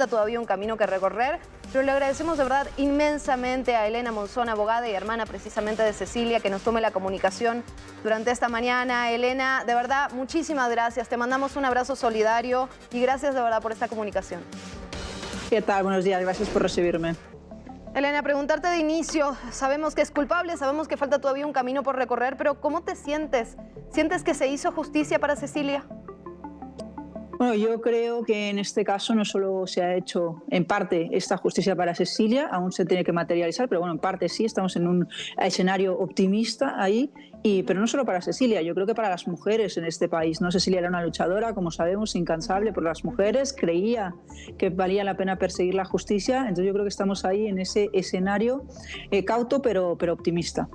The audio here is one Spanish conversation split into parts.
todavía un camino que recorrer, pero le agradecemos de verdad inmensamente a Elena Monzón, abogada y hermana precisamente de Cecilia, que nos tome la comunicación durante esta mañana. Elena, de verdad, muchísimas gracias. Te mandamos un abrazo solidario y gracias de verdad por esta comunicación. ¿Qué tal? Buenos días, gracias por recibirme. Elena, preguntarte de inicio, sabemos que es culpable, sabemos que falta todavía un camino por recorrer, pero ¿cómo te sientes? ¿Sientes que se hizo justicia para Cecilia? Bueno, yo creo que en este caso no solo se ha hecho en parte esta justicia para Cecilia, aún se tiene que materializar, pero bueno, en parte sí, estamos en un escenario optimista ahí, pero no solo para Cecilia, yo creo que para las mujeres en este país, ¿no? Cecilia era una luchadora, como sabemos, incansable por las mujeres, creía que valía la pena perseguir la justicia, entonces yo creo que estamos ahí en ese escenario cauto pero optimista.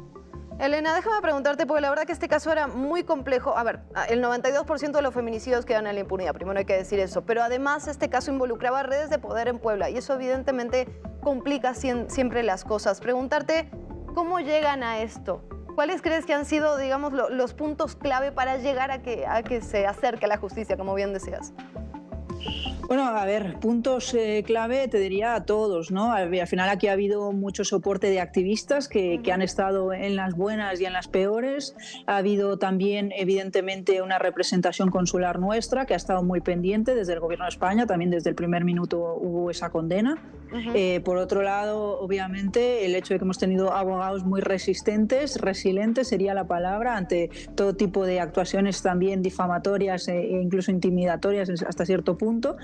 Elena, déjame preguntarte, porque la verdad que este caso era muy complejo. A ver, el 92% de los feminicidios quedan en la impunidad, primero hay que decir eso, pero además este caso involucraba redes de poder en Puebla y eso evidentemente complica siempre las cosas. Preguntarte, ¿cómo llegan a esto? ¿Cuáles crees que han sido, digamos, los puntos clave para llegar a que se acerque a la justicia, como bien decías? Bueno, a ver, puntos clave te diría a todos, ¿no? Al final aquí ha habido mucho soporte de activistas que han estado en las buenas y en las peores. Ha habido también, evidentemente, una representación consular nuestra que ha estado muy pendiente desde el Gobierno de España, también desde el primer minuto hubo esa condena. Por otro lado, obviamente, el hecho de que hemos tenido abogados muy resistentes, resilientes sería la palabra, ante todo tipo de actuaciones también difamatorias e incluso intimidatorias hasta cierto punto.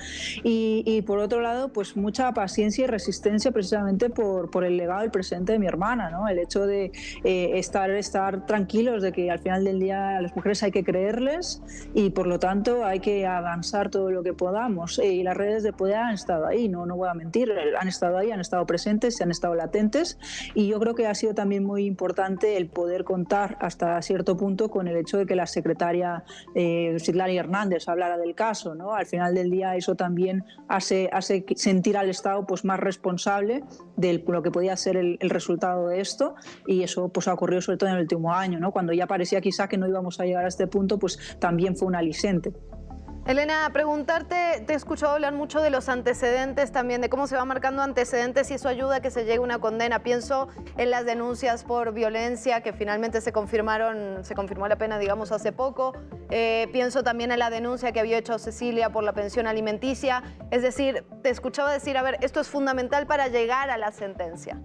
Y por otro lado, pues mucha paciencia y resistencia precisamente por el legado del presente de mi hermana, ¿no? El hecho de estar tranquilos de que al final del día a las mujeres hay que creerles y por lo tanto hay que avanzar todo lo que podamos. Y las redes de poder han estado ahí, no voy a mentir, han estado ahí, han estado presentes, han estado latentes y yo creo que ha sido también muy importante el poder contar hasta cierto punto con el hecho de que la secretaria Citlali Hernández hablara del caso, ¿no? Al final del día eso también hace sentir al Estado pues más responsable de lo que podía ser el resultado de esto y eso pues ha ocurrido sobre todo en el último año, ¿no? Cuando ya parecía quizá que no íbamos a llegar a este punto, pues también fue un aliciente. Elena, preguntarte, te he escuchado hablar mucho de los antecedentes también, de cómo se va marcando antecedentes y eso ayuda a que se llegue a una condena. Pienso en las denuncias por violencia que finalmente se confirmó la pena, digamos, hace poco. Pienso también en la denuncia que había hecho Cecilia por la pensión alimenticia. Es decir, te escuchaba decir, a ver, esto es fundamental para llegar a la sentencia.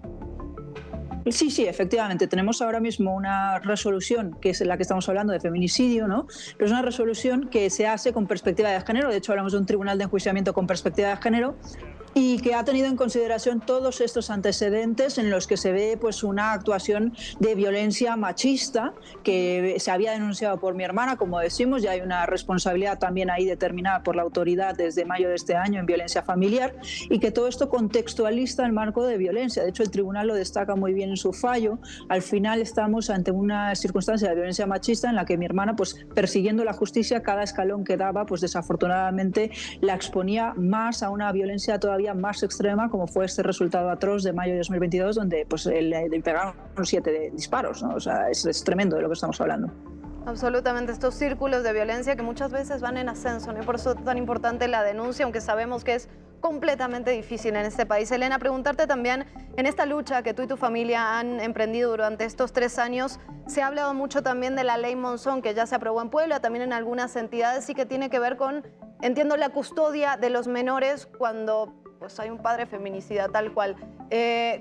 Sí, efectivamente. Tenemos ahora mismo una resolución, que es la que estamos hablando de feminicidio, ¿no? Pero es una resolución que se hace con perspectiva de género. De hecho, hablamos de un tribunal de enjuiciamiento con perspectiva de género y que ha tenido en consideración todos estos antecedentes en los que se ve pues una actuación de violencia machista que se había denunciado por mi hermana, como decimos, ya hay una responsabilidad también ahí determinada por la autoridad desde mayo de este año en violencia familiar y que todo esto contextualiza el marco de violencia. De hecho, el tribunal lo destaca muy bien en su fallo. Al final estamos ante una circunstancia de violencia machista en la que mi hermana, pues persiguiendo la justicia, cada escalón que daba, pues desafortunadamente la exponía más a una violencia todavía más extrema, como fue este resultado atroz de mayo de 2022, donde pues, le pegaron 7 disparos, ¿no? O sea, es tremendo de lo que estamos hablando. Absolutamente, estos círculos de violencia que muchas veces van en ascenso, ¿no? Por eso es tan importante la denuncia, aunque sabemos que es completamente difícil en este país. Elena, preguntarte también, en esta lucha que tú y tu familia han emprendido durante estos 3 años, se ha hablado mucho también de la ley Monzón, que ya se aprobó en Puebla, también en algunas entidades, y que tiene que ver con, entiendo, la custodia de los menores cuando pues, hay un padre feminicida tal cual.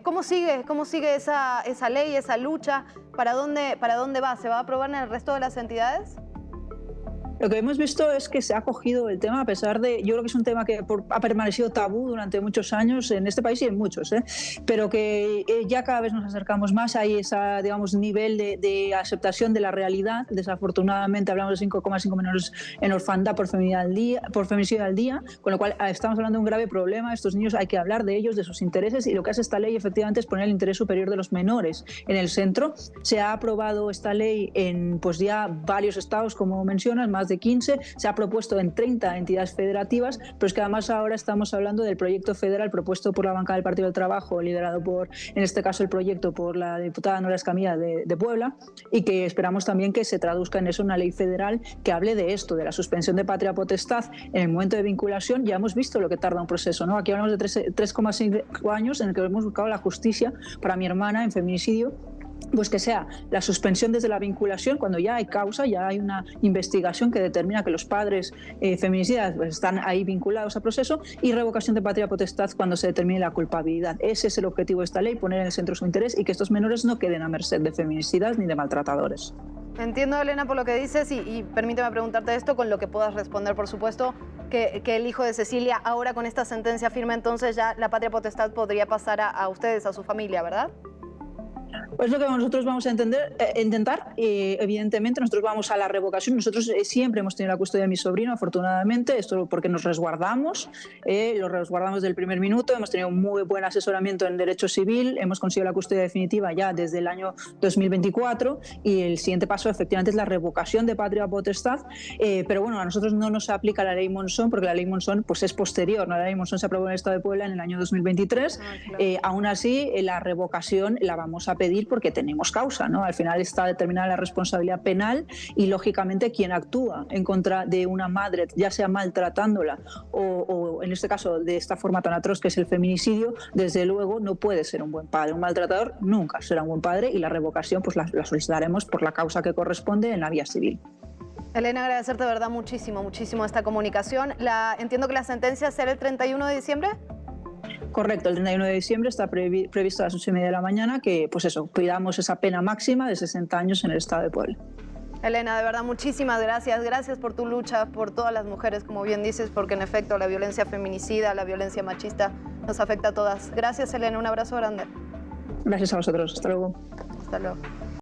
¿Cómo sigue esa ley, esa lucha? ¿Para dónde va? ¿Se va a aprobar en el resto de las entidades? Lo que hemos visto es que se ha cogido el tema, a pesar de, yo creo que es un tema que ha permanecido tabú durante muchos años en este país y en muchos, pero que ya cada vez nos acercamos más, hay ese, digamos, nivel de aceptación de la realidad. Desafortunadamente hablamos de 5,5 menores en orfandad por feminicidio al día, con lo cual estamos hablando de un grave problema. Estos niños hay que hablar de ellos, de sus intereses, y lo que hace esta ley efectivamente es poner el interés superior de los menores en el centro. Se ha aprobado esta ley en pues ya varios estados, como mencionas, más de de 15, se ha propuesto en 30 entidades federativas, pero es que además ahora estamos hablando del proyecto federal propuesto por la bancada del Partido del Trabajo, liderado por, en este caso, el proyecto por la diputada Nora Escamilla de Puebla, y que esperamos también que se traduzca en eso una ley federal que hable de esto, de la suspensión de patria potestad en el momento de vinculación. Ya hemos visto lo que tarda un proceso, ¿no? Aquí hablamos de 3,5 años en el que hemos buscado la justicia para mi hermana en feminicidio, pues que sea la suspensión desde la vinculación cuando ya hay causa, ya hay una investigación que determina que los padres feminicidas pues, están ahí vinculados al proceso, y revocación de patria potestad cuando se determine la culpabilidad. Ese es el objetivo de esta ley, poner en el centro su interés y que estos menores no queden a merced de feminicidas ni de maltratadores. Entiendo, Elena, por lo que dices, y permíteme preguntarte esto con lo que puedas responder, por supuesto, que el hijo de Cecilia ahora con esta sentencia firme, entonces ya la patria potestad podría pasar a ustedes, a su familia, ¿verdad? Pues lo que nosotros vamos a intentar, evidentemente nosotros vamos a la revocación. Nosotros siempre hemos tenido la custodia de mi sobrino, afortunadamente, esto porque nos resguardamos, lo resguardamos desde el primer minuto, hemos tenido un muy buen asesoramiento en derecho civil, hemos conseguido la custodia definitiva ya desde el año 2024 y el siguiente paso efectivamente es la revocación de patria potestad, pero bueno, a nosotros no nos aplica la ley Monzón porque la ley Monzón pues, es posterior, ¿no? La ley Monzón se aprobó en el Estado de Puebla en el año 2023, claro. Aún así la revocación la vamos a pedir porque tenemos causa, ¿no? Al final está determinada la responsabilidad penal y lógicamente quien actúa en contra de una madre, ya sea maltratándola o en este caso de esta forma tan atroz que es el feminicidio, desde luego no puede ser un buen padre. Un maltratador nunca será un buen padre y la revocación pues la solicitaremos por la causa que corresponde en la vía civil. Elena, agradecerte de verdad muchísimo esta comunicación. Entiendo que la sentencia será el 31 de diciembre. Correcto, el 31 de diciembre está previsto a las 8:30 de la mañana que, pues eso, pidamos esa pena máxima de 60 años en el Estado de Puebla. Elena, de verdad, muchísimas gracias. Gracias por tu lucha, por todas las mujeres, como bien dices, porque en efecto la violencia feminicida, la violencia machista nos afecta a todas. Gracias, Elena, un abrazo grande. Gracias a vosotros, hasta luego. Hasta luego.